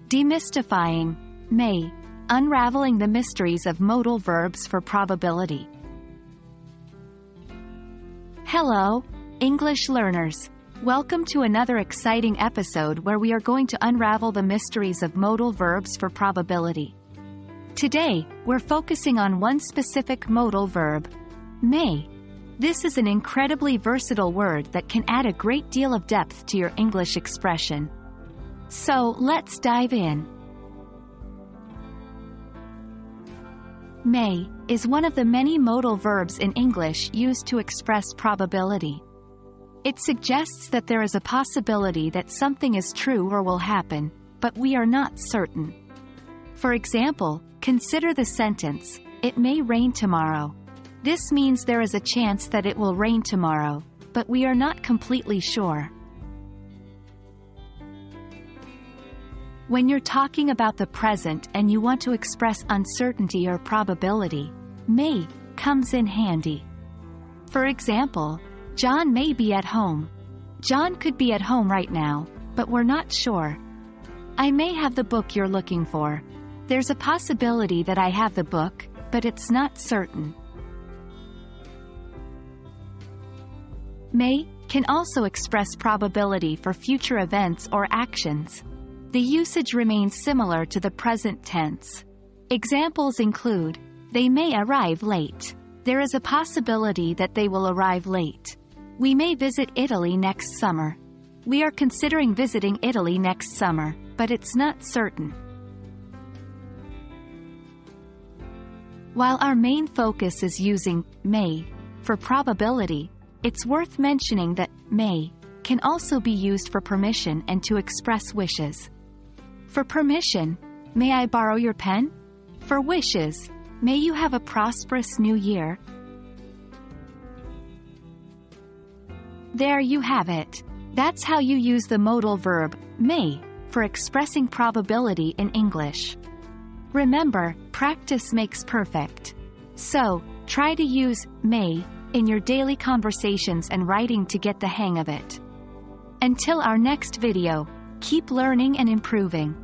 Demystifying May. Unraveling the mysteries of modal verbs for probability. Hello, English learners. Welcome to another exciting episode where we are going to unravel the mysteries of modal verbs for probability. Today, we're focusing on one specific modal verb, may. This is an incredibly versatile word that can add a great deal of depth to your English expression. So, let's dive in. May is one of the many modal verbs in English used to express probability. It suggests that there is a possibility that something is true or will happen, but we are not certain. For example, consider the sentence, "It may rain tomorrow." This means there is a chance that it will rain tomorrow, but we are not completely sure. When you're talking about the present and you want to express uncertainty or probability, may comes in handy. For example, John may be at home. John could be at home right now, but we're not sure. I may have the book you're looking for. There's a possibility that I have the book, but it's not certain. May can also express probability for future events or actions. The usage remains similar to the present tense. Examples include, they may arrive late. There is a possibility that they will arrive late. We may visit Italy next summer. We are considering visiting Italy next summer, but it's not certain. While our main focus is using may for probability, it's worth mentioning that may can also be used for permission and to express wishes. For permission, may I borrow your pen? For wishes, may you have a prosperous new year? There you have it. That's how you use the modal verb, may, for expressing probability in English. Remember, practice makes perfect. So, try to use may in your daily conversations and writing to get the hang of it. Until our next video, keep learning and improving.